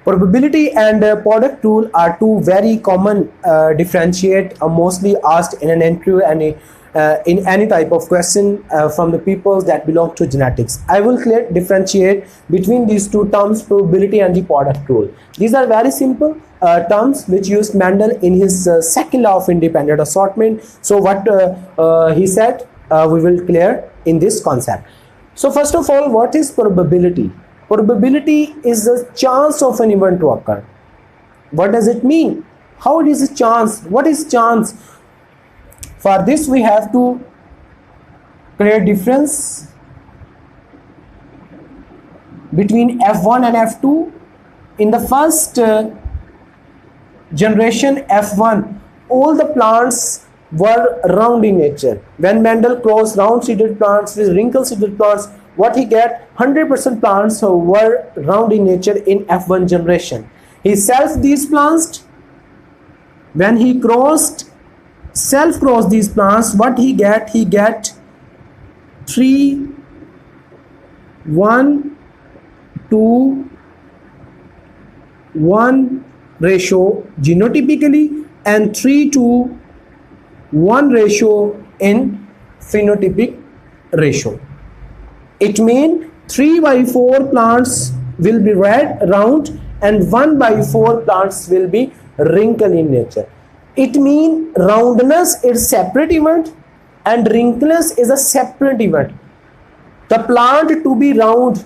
Probability and product rule are two very common differentiate mostly asked in an interview and in any type of question from the people that belong to genetics. I will differentiate between these two terms, probability and the product rule. These are very simple terms which used Mendel in his second law of independent assortment. So what he said, we will clear in this concept. So first of all, what is probability? Probability is the chance of an event to occur. What does it mean? How it is a chance? What is chance? For this we have to create difference between F1 and F2. In the first generation F1, all the plants were round in nature. When Mendel crossed round-seeded plants with wrinkle-seeded plants, what he get? 100% plants were round in nature in F1 generation. He self these plants. When he self-crossed these plants, what he get? He get 3, 1, 2, 1 ratio genotypically and 3 to 1 ratio in phenotypic ratio. It means 3/4 plants will be round and 1/4 plants will be wrinkle in nature. It means roundness is separate event and wrinkleness is a separate event. The plant to be round,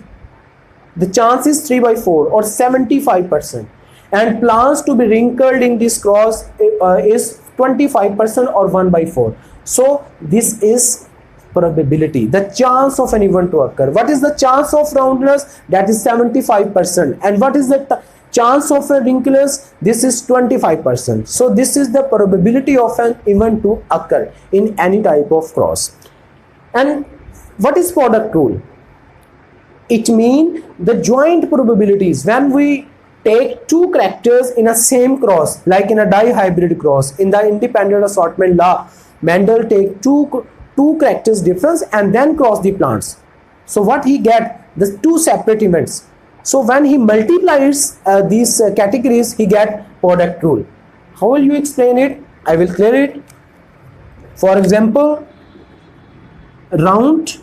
the chance is 3/4 or 75%, and plants to be wrinkled in this cross is 25% or 1/4. So this is probability, the chance of an event to occur. What is the chance of roundness? That is 75%. And what is the chance of a wrinkleness? This is 25%. So this is the probability of an event to occur in any type of cross. And what is product rule? It means the joint probabilities. When we take two characters in a same cross, like in a dihybrid cross, in the independent assortment law, Mendel take two characters difference and then cross the plants. So what he get? The two separate events. So when he multiplies these categories, he get product rule. How will you explain it? I will clear it. For example, round,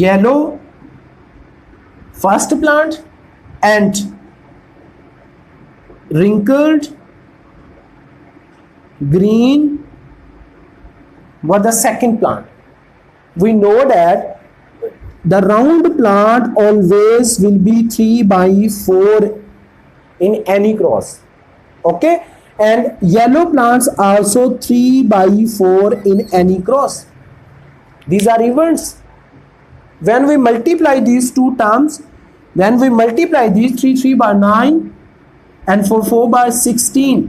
yellow, first plant, and wrinkled, green, were the second plant. We know that the round plant always will be 3/4 in any cross. Okay, and yellow plants also 3/4 in any cross. These are events. When we multiply these two terms, when we multiply these 3/9 and 4/16,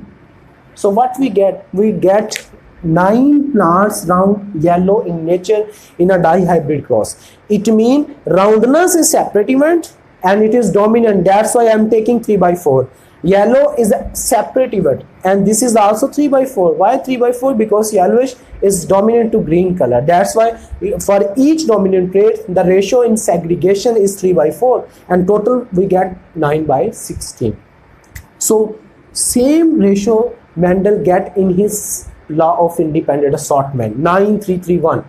so what we get? We get 9 plants round yellow in nature in a dihybrid cross. It means roundness is separate event and it is dominant. That's why I am taking 3/4. Yellow is a separate event and this is also 3/4. Why 3/4? Because yellowish is dominant to green color. That's why for each dominant trait the ratio in segregation is 3/4 and total we get 9/16. So same ratio Mendel get in his law of independent assortment, 9-3-3-1.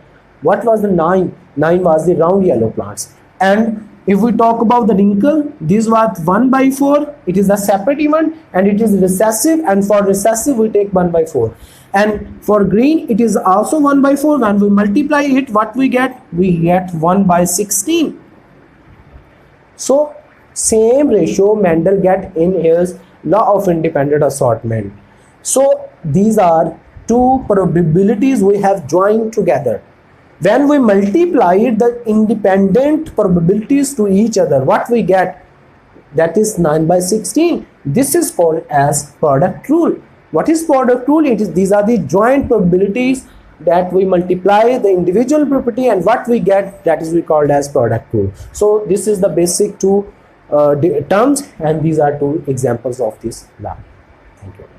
What was the 9? 9 was the round yellow plants. And if we talk about the wrinkle, this was 1/4. It is a separate event and it is recessive, and for recessive we take 1/4. And for green it is also 1/4. When we multiply it, what we get? We get 1/16. So same ratio Mendel get in his law of independent assortment. So these are two probabilities we have joined together. When we multiply the independent probabilities to each other, what we get? That is 9/16. This is called as product rule. What is product rule? It is these are the joint probabilities that we multiply the individual property and what we get, that is we called as product rule. So this is the basic two terms and these are two examples of this law. Thank you.